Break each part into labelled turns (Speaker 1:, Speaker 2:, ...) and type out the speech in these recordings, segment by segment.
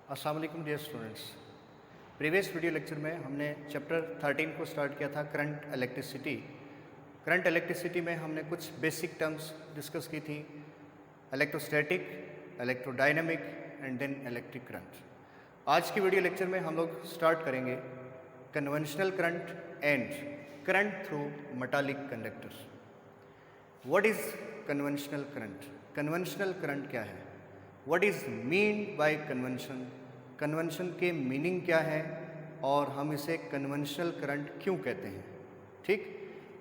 Speaker 1: अस्सलाम वालेकुम dear students. Previous video lecture में हमने चैप्टर 13 को स्टार्ट किया था करंट इलेक्ट्रिसिटी। करंट इलेक्ट्रिसिटी में हमने कुछ बेसिक टर्म्स डिस्कस की थी, electrostatic, electrodynamic and then electric current. आज की वीडियो लेक्चर में हम लोग स्टार्ट करेंगे conventional current and current through metallic conductors. What is conventional current? Conventional current क्या है? What is mean by convention? Convention के मीनिंग क्या है और हम इसे कन्वेंशनल करंट क्यों कहते हैं? ठीक,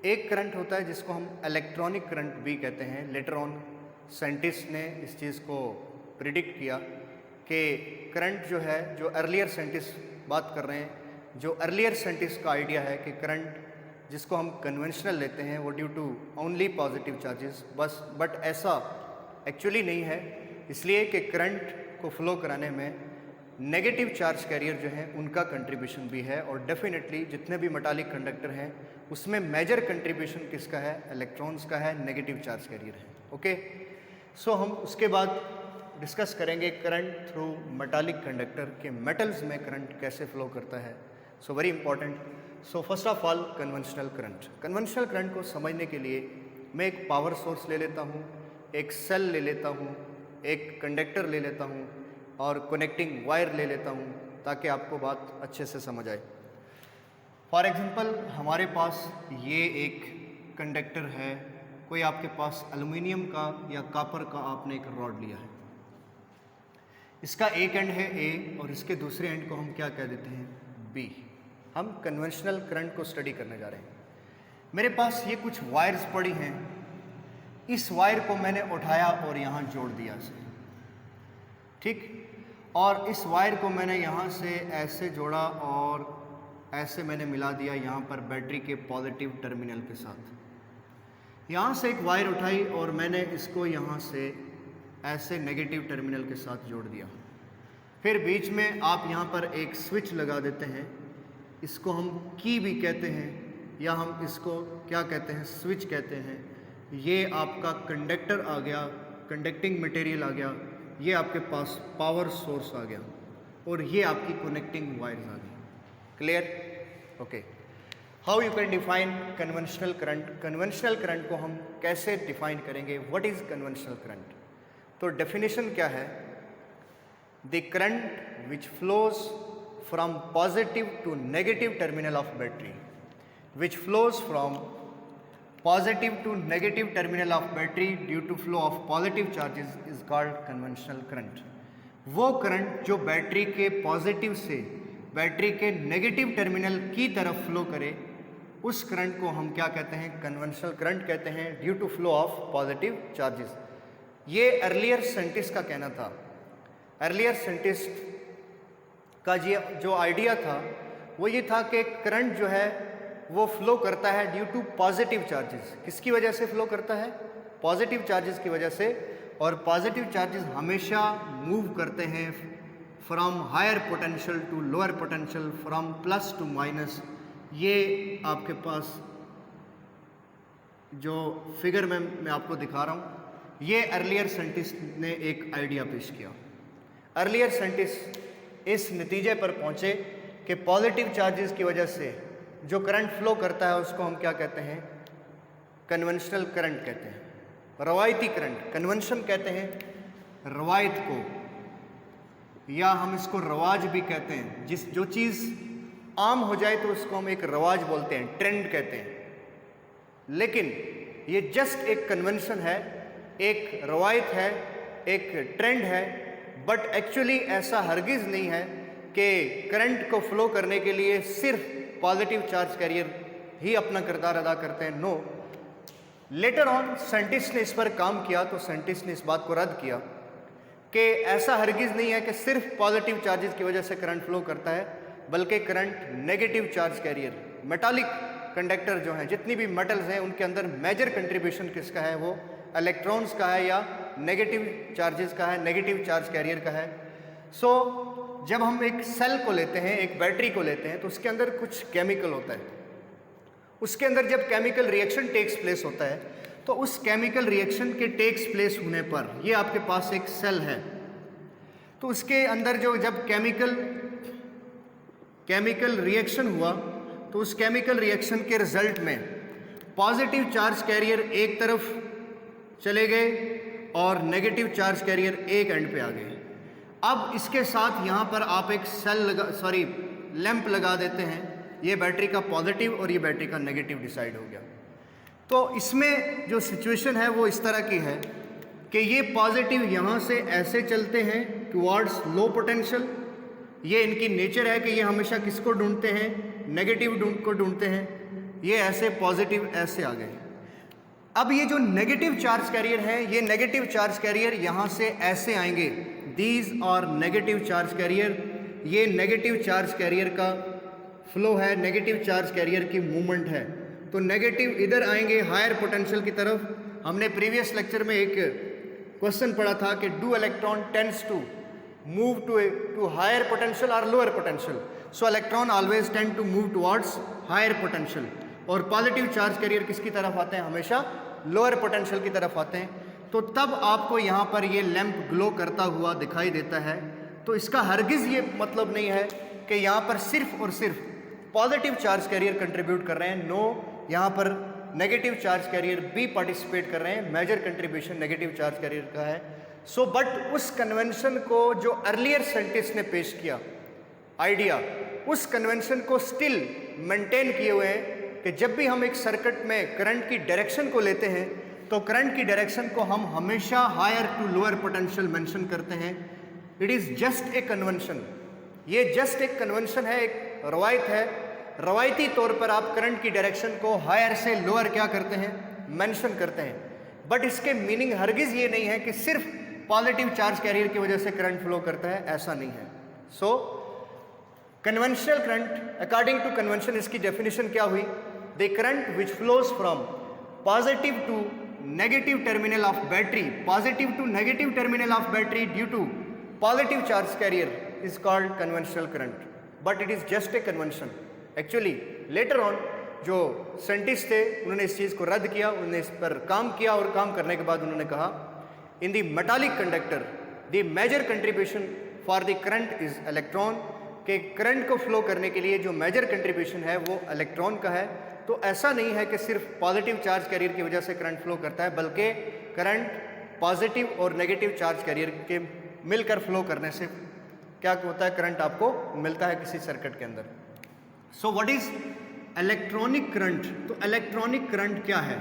Speaker 1: एक करंट होता है जिसको हम इलेक्ट्रॉनिक करंट भी कहते हैं। लेटर ऑन साइंटिस्ट ने इस चीज़ को प्रिडिक्ट किया कि करंट जो है, जो अर्लियर साइंटिस्ट बात कर रहे हैं, जो अर्लियर साइंटिस्ट का आइडिया है कि करंट जिसको हम कन्वेंशनल लेते हैं वो due to only positive charges, but ऐसा एक्चुअली नहीं है, इसलिए कि करंट को फ्लो कराने में नेगेटिव चार्ज कैरियर जो हैं उनका कंट्रीब्यूशन भी है। और डेफिनेटली जितने भी मेटालिक कंडक्टर हैं उसमें मेजर कंट्रीब्यूशन किसका है? इलेक्ट्रॉन्स का है, नेगेटिव चार्ज कैरियर है। ओके, सो हम उसके बाद डिस्कस करेंगे करंट थ्रू मेटालिक कंडक्टर के मेटल्स में करंट कैसे फ्लो करता है। So very important. So first of all conventional current. Conventional current को समझने के लिए मैं एक पावर सोर्स ले लेता हूँ, एक सेल ले लेता हूँ, एक कंडक्टर ले लेता हूँ और कनेक्टिंग वायर ले लेता हूँ ताकि आपको बात अच्छे से समझ आए। फॉर एग्जांपल हमारे पास ये एक कंडक्टर है, कोई आपके पास एल्युमिनियम का या कॉपर का आपने एक रॉड लिया है, इसका एक एंड है ए और इसके दूसरे एंड को हम क्या कह देते हैं? बी। हम कन्वेंशनल करंट को स्टडी करने जा रहे हैं। मेरे पास ये कुछ वायर्स पड़ी हैं, इस वायर को मैंने उठाया और यहाँ जोड़ दिया इसे, ठीक, और इस वायर को मैंने यहाँ से ऐसे जोड़ा और ऐसे मैंने मिला दिया यहाँ पर बैटरी के पॉजिटिव टर्मिनल के साथ। यहाँ से एक वायर उठाई और मैंने इसको यहाँ से ऐसे नेगेटिव टर्मिनल के साथ जोड़ दिया। फिर बीच में आप यहाँ पर एक स्विच लगा देते हैं, इसको हम की भी कहते हैं या हम इसको क्या कहते हैं? स्विच कहते हैं। ये आपका कंडक्टर आ गया, कंडक्टिंग मटेरियल आ गया, ये आपके पास पावर सोर्स आ गया और ये आपकी कनेक्टिंग वायर्स आ गई। Clear? Okay. How you can define conventional current? Conventional current को हम कैसे डिफाइन करेंगे? What is conventional current? तो डेफिनेशन क्या है? The current which flows from positive to negative terminal of battery, which flows from positive to negative terminal of battery due to flow of positive charges is called conventional current। वो current जो battery के positive से battery के negative terminal की तरफ flow करे, उस current को हम क्या कहते हैं? कन्वेंशनल करंट कहते हैं, due to flow of positive charges. ये अर्लियर साइंटिस्ट का कहना था। अर्लियर साइंटिस्ट का जो आइडिया था वो ये था कि करंट जो है वो फ्लो करता है ड्यू टू पॉजिटिव चार्जेस। किसकी वजह से फ्लो करता है? पॉजिटिव चार्जेस की वजह से। और पॉजिटिव चार्जेस हमेशा मूव करते हैं from higher potential to lower potential, from plus to minus. ये आपके पास जो फिगर में मैं आपको दिखा रहा हूँ, ये अर्लियर साइंटिस्ट ने एक आइडिया पेश किया। अर्लियर साइंटिस्ट इस नतीजे पर पहुँचे कि पॉजिटिव चार्जेस की वजह से जो करंट फ्लो करता है उसको हम क्या कहते हैं? कन्वेंशनल करंट कहते हैं, रवायती करंट। कन्वेंशन कहते हैं रवायत को, या हम इसको रवाज भी कहते हैं। जो चीज़ आम हो जाए तो उसको हम एक रवाज बोलते हैं, ट्रेंड कहते हैं। लेकिन ये जस्ट एक कन्वेंशन है, एक रवायत है, एक ट्रेंड है, बट एक्चुअली ऐसा हरगिज़ नहीं है कि करंट को फ्लो करने के लिए सिर्फ पॉजिटिव चार्ज कैरियर ही अपना किरदार अदा करते हैं। नो, लेटर ऑन साइंटिस्ट ने इस पर काम किया तो साइंटिस्ट ने इस बात को रद्द किया कि ऐसा हरगिज़ नहीं है कि सिर्फ पॉजिटिव चार्जेस की वजह से करंट फ्लो करता है, बल्कि current negative charge career, metallic conductor जो हैं, जितनी भी मेटल्स हैं उनके अंदर मेजर कंट्रीब्यूशन किसका है? वो इलेक्ट्रॉन्स का है या नेगेटिव चार्जेस का है, नेगेटिव चार्ज कैरियर का है। सो जब हम एक सेल को लेते हैं, एक बैटरी को लेते हैं, तो उसके अंदर कुछ केमिकल होता है। उसके अंदर जब केमिकल रिएक्शन टेक्स प्लेस होता है तो उस केमिकल रिएक्शन के टेक्स प्लेस होने पर, ये आपके पास एक सेल है, तो उसके अंदर जो जब केमिकल रिएक्शन हुआ तो उस केमिकल रिएक्शन के रिजल्ट में पॉजिटिव चार्ज कैरियर एक तरफ चले गए और नेगेटिव चार्ज कैरियर एक एंड पे आ गए। अब इसके साथ यहाँ पर आप एक लैंप लगा देते हैं, ये बैटरी का पॉजिटिव और ये बैटरी का नेगेटिव डिसाइड हो गया। तो इसमें जो सिचुएशन है वो इस तरह की है कि ये पॉजिटिव यहाँ से ऐसे चलते हैं टुवर्ड्स लो पोटेंशियल, ये इनकी नेचर है कि ये हमेशा किसको ढूंढते हैं, नेगेटिव को ढूंढते हैं, ये ऐसे पॉजिटिव ऐसे आ गए। अब ये जो नेगेटिव चार्ज कैरियर है, ये नेगेटिव चार्ज कैरियर यहाँ से ऐसे आएंगे, दीज और नेगेटिव चार्ज कैरियर, ये नेगेटिव चार्ज कैरियर का फ्लो है, नेगेटिव चार्ज कैरियर की मूवमेंट है। तो नेगेटिव इधर आएंगे हायर पोटेंशियल की तरफ। हमने प्रीवियस लेक्चर में एक क्वेश्चन पढ़ा था कि do electron tends to move to higher potential और lower potential, so electron always tend to move towards higher potential. और पॉजिटिव चार्ज कैरियर किसकी तरफ आते हैं, हमेशा लोअर पोटेंशियल की तरफ आते हैं। तो तब आपको यहाँ पर ये लैंप ग्लो करता हुआ दिखाई देता है। तो इसका हरगिज़ ये मतलब नहीं है कि यहाँ पर सिर्फ और सिर्फ पॉजिटिव चार्ज कैरियर कंट्रीब्यूट कर रहे हैं। नो, यहाँ पर नेगेटिव चार्ज कैरियर भी पार्टिसिपेट कर रहे हैं। Major contribution negative charge carrier का है। सो बट उस कन्वेंशन को जो अर्लियर साइंटिस्ट ने पेश किया आइडिया, उस कन्वेंशन को स्टिल मेंटेन किए हुए हैं कि जब भी हम एक सर्किट में करंट की डायरेक्शन को लेते हैं तो करंट की डायरेक्शन को हम हमेशा higher to lower potential mention करते हैं। It is just a convention, ये जस्ट एक कन्वेंशन है, एक रवायत है। रवायती तौर पर आप करंट की डायरेक्शन को हायर से लोअर क्या करते हैं, मेंशन करते हैं। बट इसके मीनिंग हरगिज़ ये नहीं है कि सिर्फ पॉजिटिव चार्ज कैरियर की वजह से करंट फ्लो करता है, ऐसा नहीं है। So conventional current, according to convention, इसकी डेफिनेशन क्या हुई, the current which flows from positive to negative terminal of battery, positive to negative terminal of battery due to positive charge carrier is called conventional current. But it is just a convention. Actually later on जो scientist थे उन्होंने इस चीज़ को रद्द किया, उन्होंने इस पर काम किया और काम करने के बाद उन्होंने कहा in the metallic conductor the major contribution for the current is electron, के करंट को फ्लो करने के लिए जो मेजर कंट्रीब्यूशन है वो इलेक्ट्रॉन का है। तो ऐसा नहीं है कि सिर्फ पॉजिटिव चार्ज कैरियर की वजह से करंट फ्लो करता है, बल्कि करंट पॉजिटिव और नेगेटिव चार्ज कैरियर के मिलकर फ्लो करने से क्या होता है, करंट आपको मिलता है किसी सर्किट के अंदर। So what is electronic current? तो इलेक्ट्रॉनिक करंट क्या है?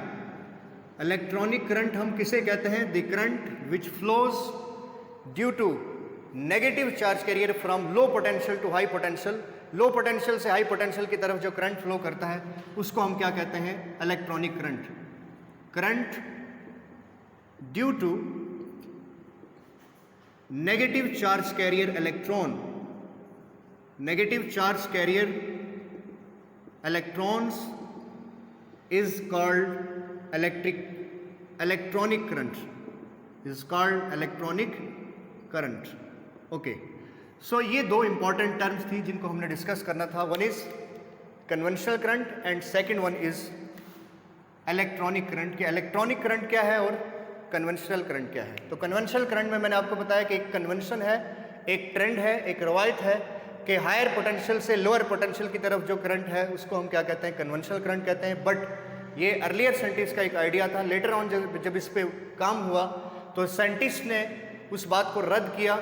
Speaker 1: इलेक्ट्रॉनिक करंट हम किसे कहते हैं? The current which flows due to negative charge carrier from low potential to high potential. Low potential से हाई पोटेंशियल की तरफ जो करंट फ्लो करता है उसको हम क्या कहते हैं? Electronic current. Current due to negative charge carrier electron, negative charge carrier electrons is called electronic current, is called electronic current. Okay, so ये दो इंपॉर्टेंट टर्म्स थी जिनको हमने डिस्कस करना था। One is conventional current and second one is electronic current. के electronic current क्या है और कन्वेंशनल करंट क्या है? तो कन्वेंशनल करंट में मैंने आपको बताया कि एक कन्वेंशन है, एक ट्रेंड है, एक रवायत है कि हायर पोटेंशियल से लोअर पोटेंशियल की तरफ जो करंट है उसको हम क्या कहते हैं? कन्वेंशनल करंट कहते हैं। बट ये अर्लियर साइंटिस्ट का एक आइडिया था। लेटर ऑन जब इस पे काम हुआ तो साइंटिस्ट ने उस बात को रद्द किया,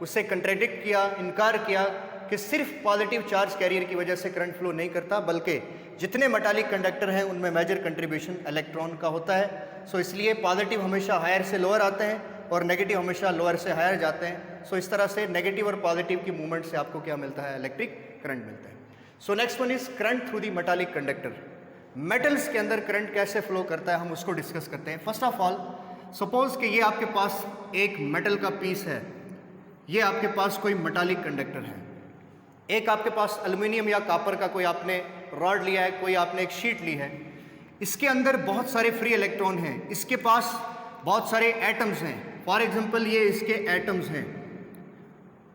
Speaker 1: उससे कंट्राडिक्ट किया, इनकार किया कि सिर्फ पॉजिटिव चार्ज कैरियर की वजह से करंट फ्लो नहीं करता, बल्कि जितने मेटालिक कंडक्टर हैं उनमें मेजर कंट्रीब्यूशन इलेक्ट्रॉन का होता है। सो इसलिए पॉजिटिव हमेशा हायर से लोअर आते हैं और नेगेटिव हमेशा लोअर से हायर जाते हैं। सो इस तरह से नेगेटिव और पॉजिटिव की मूवमेंट से आपको क्या मिलता है? इलेक्ट्रिक करंट मिलता है। So next one is current through the metallic conductor. Metals के अंदर करंट कैसे फ्लो करता है हम उसको डिस्कस करते हैं। फर्स्ट ऑफ ऑल सपोज कि ये आपके पास एक मेटल का पीस है, ये आपके पास कोई मेटालिक कंडक्टर है। एक आपके पास एल्युमिनियम या कॉपर का कोई आपने रॉड लिया है, कोई आपने एक शीट ली है, इसके अंदर बहुत सारे फ्री इलेक्ट्रॉन हैं, इसके पास बहुत सारे एटम्स हैं। फॉर एग्जांपल ये इसके एटम्स हैं।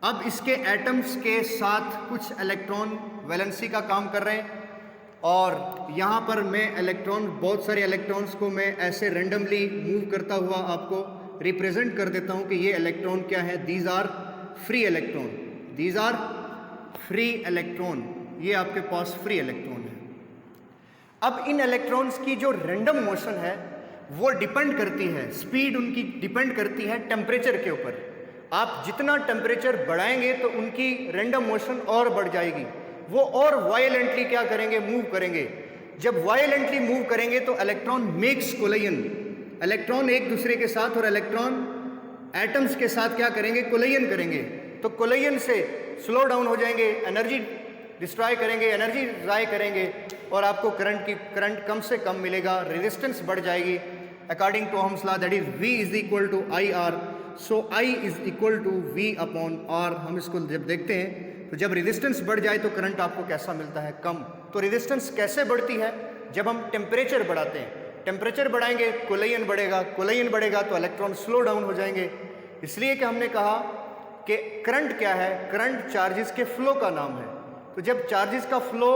Speaker 1: अब इसके एटम्स के साथ कुछ इलेक्ट्रॉन वैलेंसी का काम कर रहे हैं और यहाँ पर मैं इलेक्ट्रॉन, बहुत सारे इलेक्ट्रॉन्स को मैं ऐसे रेंडमली मूव करता हुआ आपको रिप्रेजेंट कर देता हूँ कि ये इलेक्ट्रॉन क्या है? These are free electron, these are free electron, ये आपके पास फ्री इलेक्ट्रॉन है। अब इन इलेक्ट्रॉन्स की जो रैंडम मोशन है वो डिपेंड करती है, स्पीड उनकी डिपेंड करती है टेम्परेचर के ऊपर। आप जितना टेम्परेचर बढ़ाएंगे तो उनकी रैंडम मोशन और बढ़ जाएगी, वो और वायलेंटली क्या करेंगे, मूव करेंगे। जब वायलेंटली मूव करेंगे तो इलेक्ट्रॉन मेक्स कोलिजन, इलेक्ट्रॉन एक दूसरे के साथ और इलेक्ट्रॉन एटम्स के साथ क्या करेंगे, कोलिजन करेंगे। तो कोलिजन से स्लो डाउन हो जाएंगे, एनर्जी डिस्ट्रॉय करेंगे, एनर्जी ज़ाय करेंगे और आपको करंट कम से कम मिलेगा, रेजिस्टेंस बढ़ जाएगी। According to Ohm's law that is V is equal to I R, so I is equal to V upon R। हम इसको जब देखते हैं तो जब रेजिस्टेंस बढ़ जाए तो करंट आपको कैसा मिलता है, कम। तो रेजिस्टेंस कैसे बढ़ती है, जब हम टेम्परेचर बढ़ाते हैं, टेम्परेचर बढ़ाएंगे कोलिजन बढ़ेगा, कोलिजन बढ़ेगा तो इलेक्ट्रॉन स्लो डाउन हो जाएंगे। इसलिए कि हमने कहा कि करंट क्या है, करंट चार्जेस के फ्लो का नाम है। तो जब चार्जेस का फ्लो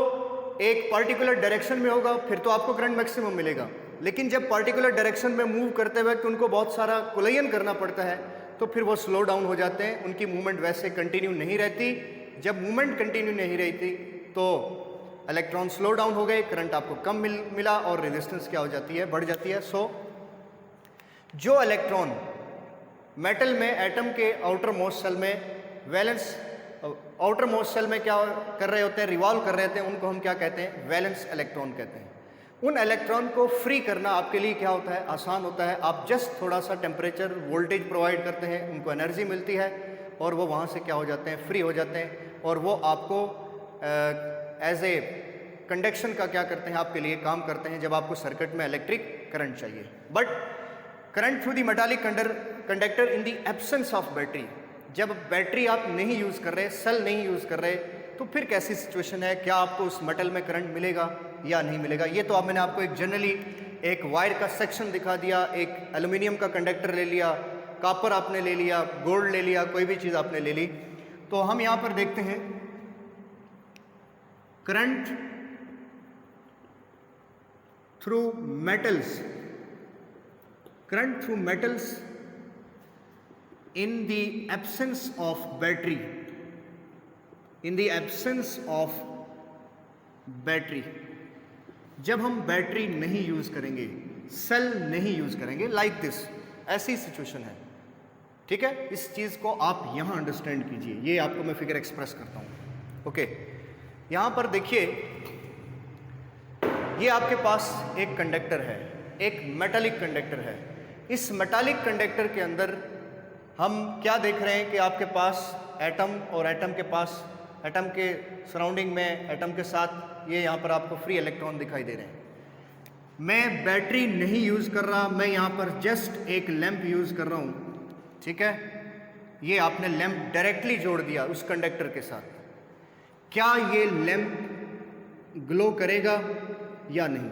Speaker 1: एक पर्टिकुलर डायरेक्शन में होगा फिर तो आपको करंट मैक्सिमम मिलेगा, लेकिन जब पर्टिकुलर डायरेक्शन में मूव करते वक्त उनको बहुत सारा कोलिजन करना पड़ता है तो फिर वो स्लो डाउन हो जाते हैं, उनकी मूवमेंट वैसे कंटिन्यू नहीं रहती। जब मूवमेंट कंटिन्यू नहीं रहती तो इलेक्ट्रॉन स्लो डाउन हो गए, करंट आपको कम मिला और रेजिस्टेंस क्या हो जाती है, बढ़ जाती है। सो जो इलेक्ट्रॉन मेटल में एटम के आउटर मोस्ट सेल में वैलेंस आउटर मोस्ट सेल में क्या कर रहे होते हैं, रिवॉल्व कर रहे होते हैं, उनको हम क्या कहते हैं, वैलेंस इलेक्ट्रॉन कहते हैं। उन इलेक्ट्रॉन को फ्री करना आपके लिए क्या होता है, आसान होता है। आप जस्ट थोड़ा सा टेम्परेचर वोल्टेज प्रोवाइड करते हैं, उनको एनर्जी मिलती है और वो वहाँ से क्या हो जाते हैं, फ्री हो जाते हैं और वो आपको एज ए कंडक्शन का क्या करते हैं, आपके लिए काम करते हैं जब आपको सर्किट में इलेक्ट्रिक करंट चाहिए। But current through the metallic conductor in the absence of battery, जब बैटरी आप नहीं यूज़ कर रहे, सेल नहीं यूज़ कर रहे, तो फिर कैसी सिचुएशन है, क्या आपको उस मेटल में करंट मिलेगा या नहीं मिलेगा। ये तो अब मैंने आपको एक जनरली एक वायर का सेक्शन दिखा दिया, एक एल्यूमिनियम का कंडक्टर ले लिया, कॉपर आपने ले लिया, गोल्ड ले लिया, कोई भी चीज़ आपने ले ली। तो हम यहाँ पर देखते हैं current through metals, current through metals in the absence of battery, in the absence of battery, जब हम बैटरी नहीं यूज करेंगे, सेल नहीं यूज करेंगे, लाइक दिस, ऐसी सिचुएशन है। ठीक है, इस चीज को आप यहां अंडरस्टैंड कीजिए, ये आपको मैं फिगर एक्सप्रेस करता हूं। ओके, यहां पर देखिए, ये आपके पास एक कंडक्टर है, एक मेटालिक कंडक्टर है। इस मेटालिक कंडक्टर के अंदर हम क्या देख रहे हैं कि आपके पास एटम और एटम के पास, एटम के सराउंडिंग में, एटम के साथ ये यहाँ पर आपको फ्री इलेक्ट्रॉन दिखाई दे रहे हैं। मैं बैटरी नहीं यूज़ कर रहा, मैं यहाँ पर जस्ट एक लैंप यूज़ कर रहा हूँ। ठीक है, ये आपने लैंप डायरेक्टली जोड़ दिया उस कंडक्टर के साथ। क्या ये लैंप ग्लो करेगा या नहीं?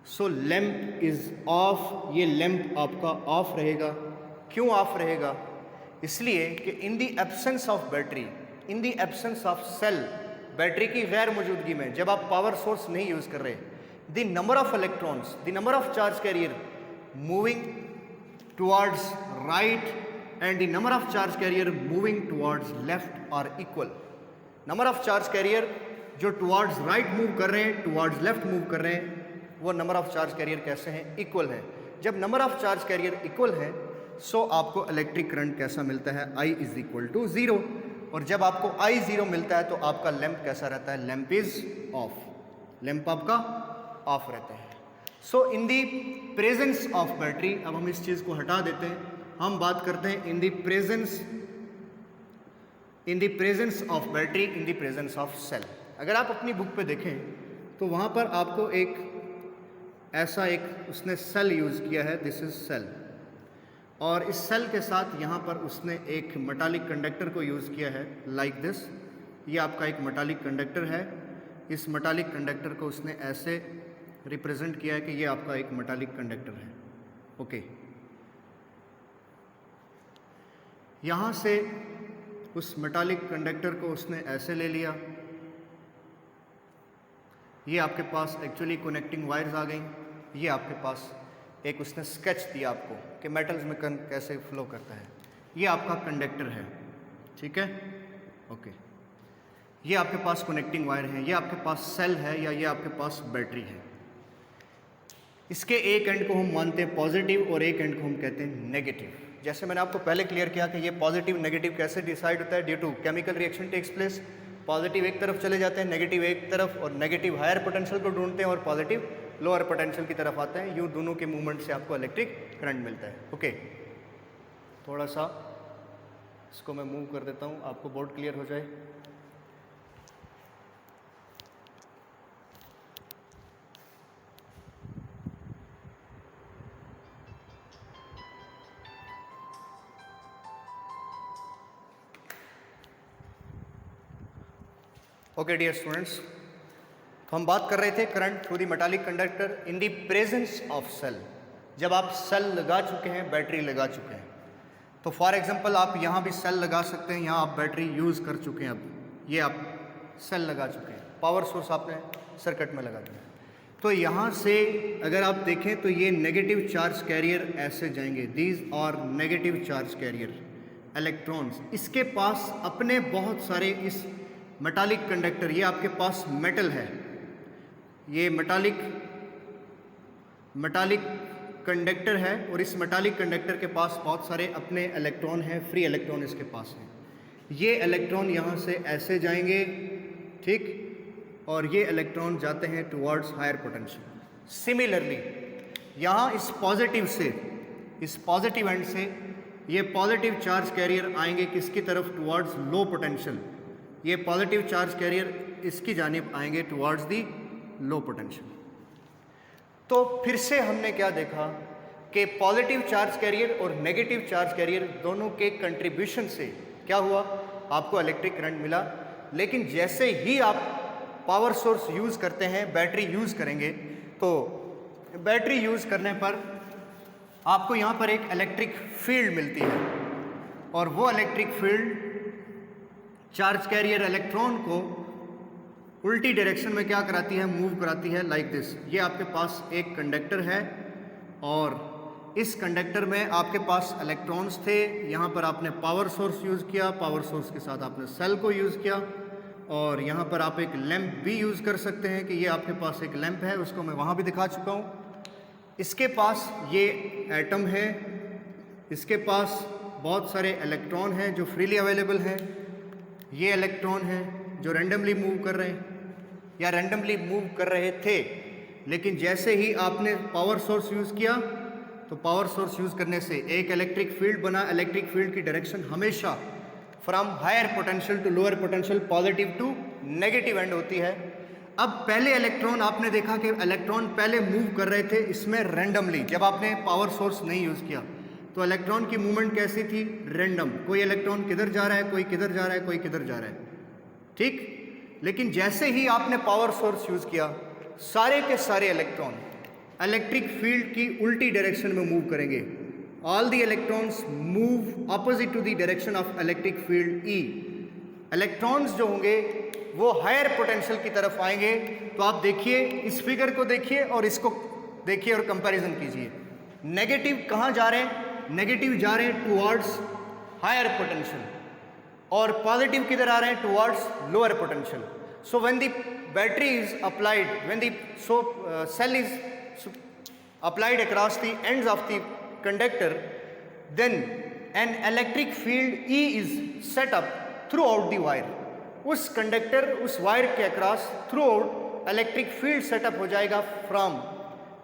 Speaker 1: सो लैंप इज़ ऑफ, ये लैंप आपका ऑफ रहेगा। क्यों ऑफ रहेगा? इसलिए कि in the absence of battery, in the absence of cell, battery की गैर मौजूदगी में, जब आप पावर सोर्स नहीं यूज़ कर रहे, the number of electrons, the number of charge carrier moving towards right and the number of charge carrier moving towards left are equal. Number of charge carrier जो टुवर्ड्स राइट मूव कर रहे हैं, towards left move कर रहे हैं, वो number of charge career कैसे हैं? इक्वल है। जब number of charge carrier equal है सो आपको इलेक्ट्रिक करंट कैसा मिलता है? I is equal to 0। और जब आपको I 0 मिलता है तो आपका लैंप कैसा रहता है? लैंप इज ऑफ, लैंप आपका ऑफ रहता है। सो इन दी प्रेजेंस ऑफ बैटरी, अब हम इस चीज़ को हटा देते हैं, हम बात करते हैं in the presence, in the presence of battery, in the presence of cell. अगर आप अपनी बुक पे देखें तो वहाँ पर आपको एक ऐसा एक उसने सेल यूज़ किया है, दिस इज सेल, और इस सेल के साथ यहाँ पर उसने एक मेटालिक कंडक्टर को यूज़ किया है, लाइक दिस। ये आपका एक मेटालिक कंडक्टर है, इस मेटालिक कंडक्टर को उसने ऐसे रिप्रेजेंट किया है कि ये आपका एक मेटालिक कंडक्टर है। ओके, यहाँ से उस मेटालिक कंडक्टर को उसने ऐसे ले लिया, ये आपके पास एक्चुअली कनेक्टिंग वायर्स आ गई, ये आपके पास एक उसने स्केच दिया आपको कि मेटल्स में कैसे फ्लो करता है। ये आपका कंडक्टर है। ठीक है, ओके। ये आपके पास कनेक्टिंग वायर है, ये आपके पास सेल है या ये आपके पास बैटरी है। इसके एक एंड को हम मानते हैं पॉजिटिव और एक एंड को हम कहते हैं नेगेटिव। जैसे मैंने आपको पहले क्लियर किया कि ये पॉजिटिव नेगेटिव कैसे डिसाइड होता है, due to chemical reaction takes place. Positive एक तरफ चले जाते हैं, नेगेटिव एक तरफ, और नेगेटिव हायर पोटेंशियल को ढूंढते हैं और पॉजिटिव लोअर पोटेंशियल की तरफ आते हैं। यूँ दोनों के मूवमेंट से आपको इलेक्ट्रिक करंट मिलता है। ओके, थोड़ा सा इसको मैं मूव कर देता हूँ, आपको बोर्ड क्लियर हो जाए। ओके डियर स्टूडेंट्स, तो हम बात कर रहे थे current through the metallic conductor in the presence of cell. जब आप सेल लगा चुके हैं, बैटरी लगा चुके हैं, तो फॉर एग्जांपल आप यहाँ भी सेल लगा सकते हैं। यहाँ आप बैटरी यूज़ कर चुके हैं, अब ये आप सेल लगा चुके हैं, पावर सोर्स आपने सर्किट में लगा दिया। तो यहाँ से अगर आप देखें तो ये नेगेटिव चार्ज कैरियर ऐसे जाएंगे, these are negative charge carrier electrons. इसके पास अपने बहुत सारे इस मेटालिक कंडक्टर, ये आपके पास मेटल है, ये मेटालिक कंडक्टर है, और इस मेटालिक कंडक्टर के पास बहुत सारे अपने इलेक्ट्रॉन हैं, फ्री इलेक्ट्रॉन इसके पास हैं। ये इलेक्ट्रॉन यहाँ से ऐसे जाएंगे, ठीक, और ये इलेक्ट्रॉन जाते हैं टुवर्ड्स हायर पोटेंशियल। सिमिलरली यहाँ इस पॉजिटिव से, इस पॉजिटिव एंड से ये पॉजिटिव चार्ज कैरियर आएंगे किसकी तरफ, टुवर्ड्स लो पोटेंशियल। ये पॉजिटिव चार्ज कैरियर इसकी जानिब आएंगे टुवर्ड्स दी लो पोटेंशियल। तो फिर से हमने क्या देखा कि पॉजिटिव चार्ज कैरियर और नेगेटिव चार्ज कैरियर दोनों के कंट्रीब्यूशन से क्या हुआ, आपको इलेक्ट्रिक करंट मिला। लेकिन जैसे ही आप पावर सोर्स यूज़ करते हैं, बैटरी यूज़ करेंगे, तो बैटरी यूज़ करने पर आपको यहाँ पर एक इलेक्ट्रिक फील्ड मिलती है, और वो electric field charge carrier electron को उल्टी डायरेक्शन में क्या कराती है, मूव कराती है, लाइक दिस। ये आपके पास एक कंडक्टर है, और इस कंडक्टर में आपके पास इलेक्ट्रॉन्स थे। यहाँ पर आपने पावर सोर्स यूज़ किया, पावर सोर्स के साथ आपने सेल को यूज़ किया, और यहाँ पर आप एक लैंप भी यूज़ कर सकते हैं कि ये आपके पास एक लैंप है, उसको मैं वहाँ भी दिखा चुका हूँ। इसके पास ये एटम है, इसके पास बहुत सारे इलेक्ट्रॉन हैं जो फ्रीली अवेलेबल हैं। ये इलेक्ट्रॉन हैं जो रैंडमली मूव कर रहे हैं या रैंडमली मूव कर रहे थे, लेकिन जैसे ही आपने पावर सोर्स यूज़ किया, तो पावर सोर्स यूज़ करने से एक इलेक्ट्रिक फील्ड बना। इलेक्ट्रिक फील्ड की डायरेक्शन हमेशा from higher potential to lower potential, positive to negative end होती है। अब पहले इलेक्ट्रॉन आपने देखा कि इलेक्ट्रॉन पहले मूव कर रहे थे इसमें रैंडमली, जब आपने पावर सोर्स नहीं यूज़ किया, तो इलेक्ट्रॉन की मूवमेंट कैसी थी, रैंडम। कोई इलेक्ट्रॉन किधर जा रहा है, कोई किधर जा रहा है, कोई किधर जा रहा है, ठीक। लेकिन जैसे ही आपने पावर सोर्स यूज़ किया, सारे के सारे इलेक्ट्रॉन इलेक्ट्रिक फील्ड की उल्टी डायरेक्शन में मूव करेंगे। All the electrons move opposite to the direction of electric field E. Electrons जो होंगे वो हायर पोटेंशियल की तरफ आएंगे। तो आप देखिए, इस फिगर को देखिए और इसको देखिए और कंपैरिजन कीजिए। नेगेटिव कहाँ जा रहे हैं, नेगेटिव जा रहे हैं टुवर्ड्स हायर पोटेंशियल, और पॉजिटिव किधर आ रहे हैं, towards lower potential. So when the battery is applied, when the cell is applied across the ends of the conductor, then an electric field E is set up throughout the wire. उस conductor, उस wire के across through out electric field setup हो जाएगा from,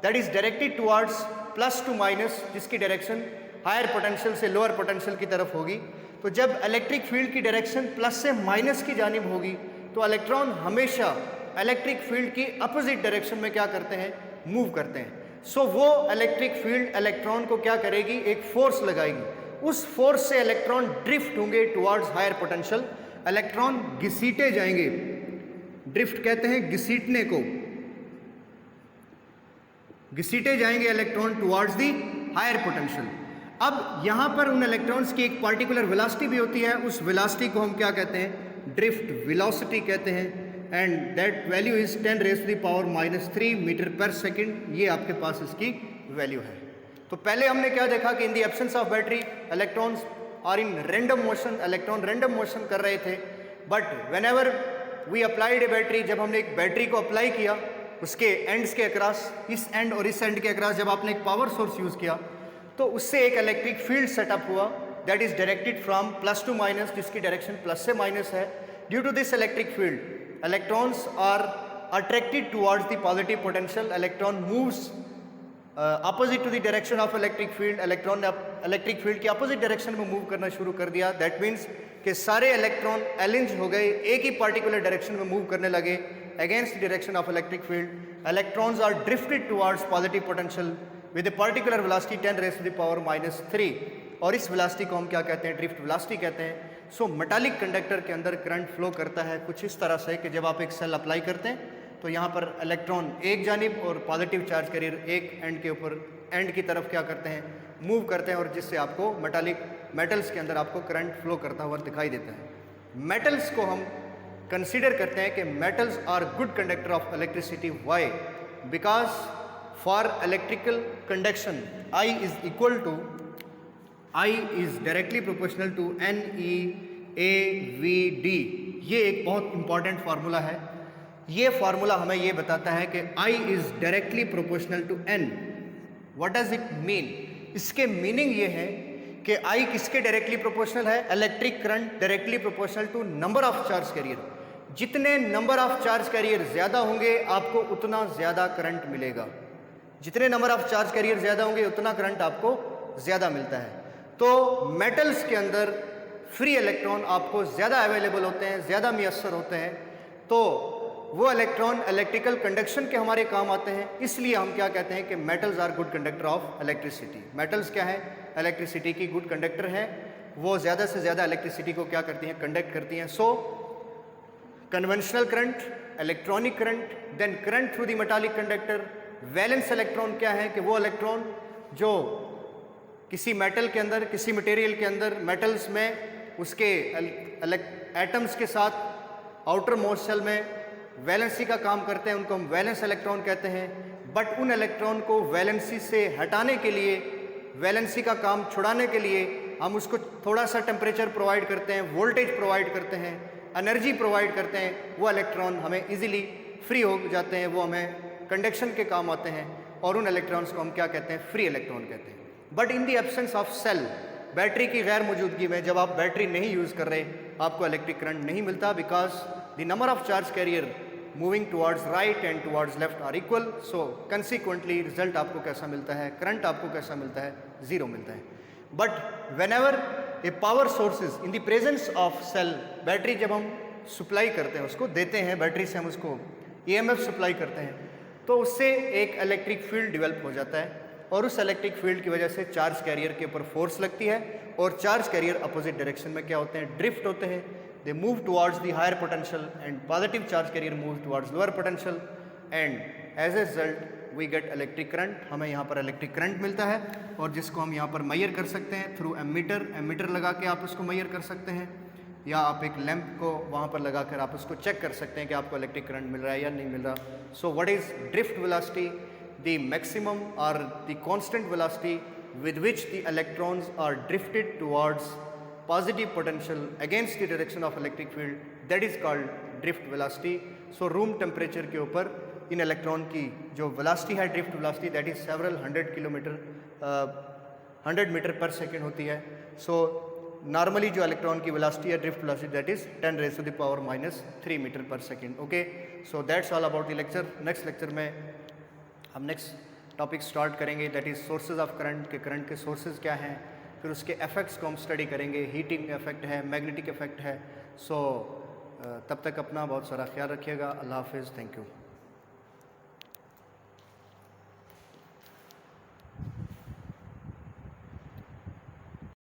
Speaker 1: that is directed towards plus to minus, जिसकी direction higher potential से lower potential की तरफ होगी। तो जब इलेक्ट्रिक फील्ड की डायरेक्शन प्लस से माइनस की जानिब होगी, तो इलेक्ट्रॉन हमेशा इलेक्ट्रिक फील्ड की अपोजिट डायरेक्शन में क्या करते हैं, मूव करते हैं। सो वो इलेक्ट्रिक फील्ड इलेक्ट्रॉन को क्या करेगी, एक फोर्स लगाएगी। उस फोर्स से इलेक्ट्रॉन ड्रिफ्ट होंगे टुवर्ड्स हायर पोटेंशियल, इलेक्ट्रॉन घसीटे जाएंगे। ड्रिफ्ट कहते हैं घसीटने को, घसीटे जाएंगे electron towards the higher potential. अब यहाँ पर उन इलेक्ट्रॉन्स की एक पार्टिकुलर वेलोसिटी भी होती है, उस वेलोसिटी को हम क्या कहते हैं, ड्रिफ्ट वेलोसिटी कहते हैं, and that value is 10 raised to the power -3 metre पर सेकेंड। ये आपके पास इसकी वैल्यू है। तो पहले हमने क्या देखा कि in the absence of battery electrons और in random motion, electron random motion कर रहे थे। But whenever we applied a battery, जब हमने एक बैटरी को अप्लाई किया उसके एंड्स के अक्रॉस, इस एंड और इस एंड के अक्रॉस जब आपने एक पावर सोर्स यूज़ किया तो उससे एक इलेक्ट्रिक फील्ड सेटअप हुआ that is directed from plus to minus, जिसकी डायरेक्शन प्लस से माइनस है। Due to this electric field electrons are attracted towards the positive potential. Electron moves opposite to the direction of electric field. Electron ने electric field के opposite direction में move करना शुरू कर दिया। दैट मीन्स कि सारे इलेक्ट्रॉन अरेंज हो गए, एक ही पार्टिकुलर डायरेक्शन में मूव करने लगे against the direction of electric field. Electrons are drifted towards positive potential with a particular velocity 10 raised to the power -3, और इस वेलोसिटी को हम क्या कहते हैं? ड्रिफ्ट वेलोसिटी कहते हैं। सो मेटालिक कंडक्टर के अंदर करंट फ्लो करता है कुछ इस तरह से कि जब आप एक सेल अप्लाई करते हैं तो यहाँ पर इलेक्ट्रॉन एक जानिब और पॉजिटिव चार्ज कैरियर एक एंड के ऊपर, एंड की तरफ क्या करते हैं? मूव करते हैं, और जिससे आपको मेटल्स के अंदर आपको करंट फ्लो करता हुआ दिखाई देता है। मेटल्स को हम कंसीडर करते हैं कि metals are good conductor of electricity. Why? Because for electrical conduction I is directly proportional to NeAVD। ये एक बहुत इंपॉर्टेंट फार्मूला है। ये फार्मूला हमें ये बताता है कि I is directly proportional to N। What does it mean? इसके मीनिंग ये है कि I किसके डायरेक्टली प्रोपोर्शनल है? Electric current directly proportional to number of charge carrier. जितने नंबर ऑफ चार्ज कैरियर ज़्यादा होंगे आपको उतना ज़्यादा करंट मिलेगा। जितने नंबर ऑफ चार्ज कैरियर ज़्यादा होंगे उतना करंट आपको ज़्यादा मिलता है। तो मेटल्स के अंदर फ्री इलेक्ट्रॉन आपको ज़्यादा अवेलेबल होते हैं, ज़्यादा मैसर होते हैं, तो वो इलेक्ट्रॉन इलेक्ट्रिकल कंडक्शन के हमारे काम आते हैं। इसलिए हम क्या कहते हैं कि metals are good conductor of electricity. Metals क्या है? इलेक्ट्रिसिटी की गुड कंडक्टर है। वो ज़्यादा से ज़्यादा इलेक्ट्रिसिटी को क्या करती हैं? कंडक्ट करती हैं। So conventional current, electronic current, then current through the metallic conductor. Valence electron क्या है? कि वो इलेक्ट्रॉन जो किसी मेटल के अंदर, किसी मटेरियल के अंदर, मेटल्स में उसके एटम्स के साथ आउटर मोस्ट शेल में वैलेंसी का काम करते हैं, उनको हम वैलेंस इलेक्ट्रॉन कहते हैं। बट उन इलेक्ट्रॉन को वैलेंसी से हटाने के लिए, वैलेंसी का काम छुड़ाने के लिए हम उसको थोड़ा सा टेम्परेचर प्रोवाइड करते हैं, वोल्टेज प्रोवाइड करते हैं, एनर्जी प्रोवाइड करते हैं। वो इलेक्ट्रॉन हमें ईजिली फ्री हो जाते हैं, वो हमें कंडक्शन के काम आते हैं, और उन इलेक्ट्रॉन्स को हम क्या कहते हैं? फ्री इलेक्ट्रॉन कहते हैं। But in the absence of cell, battery की गैर मौजूदगी में, जब आप बैटरी नहीं यूज़ कर रहे, आपको इलेक्ट्रिक करंट नहीं मिलता, because the number of charge carrier moving towards right end towards left are equal. So consequently result आपको कैसा मिलता है? करंट आपको कैसा मिलता है? ज़ीरो मिलता है। But whenever a power sources in the presence of cell, battery जब हम सप्लाई करते हैं, उसको देते हैं, बैटरी से हम उसको EMF सप्लाई करते हैं, तो उससे एक इलेक्ट्रिक फील्ड डेवलप हो जाता है, और उस इलेक्ट्रिक फील्ड की वजह से चार्ज कैरियर के ऊपर फोर्स लगती है, और चार्ज कैरियर अपोजिट डायरेक्शन में क्या होते हैं? ड्रिफ्ट होते हैं। They move towards the higher potential and positive charge carrier move towards lower potential, and as a result we get electric current. हमें यहाँ पर इलेक्ट्रिक करंट मिलता है, और जिसको हम यहाँ पर मेजर कर सकते हैं थ्रू एमीटर लगा के आप उसको मेजर कर सकते हैं, या आप एक लैंप को वहाँ पर लगा कर आप उसको चेक कर सकते हैं कि आपको इलेक्ट्रिक करंट मिल रहा है या नहीं मिल रहा। So what is drift velocity? The maximum or the constant velocity with which the electrons are drifted towards positive potential against the direction of electric field, that is called drift velocity. So room temperature के ऊपर इन electron की जो velocity है, drift velocity, that is several 100 metre पर second होती है। So normally जो electron की वेलोसिटी है, drift velocity, that is 10 raised to the power -3 metre पर second. Okay, so that's all about the lecture. Next lecture में हम नेक्स्ट टॉपिक स्टार्ट करेंगे, that is sources of current, के current के sources क्या हैं, फिर उसके इफेक्ट्स को हम स्टडी करेंगे। हीटिंग इफेक्ट है, मैग्नेटिक इफेक्ट है। सो तब तक अपना बहुत सारा ख्याल रखिएगा। अल्लाह हाफिज़, थैंक यू।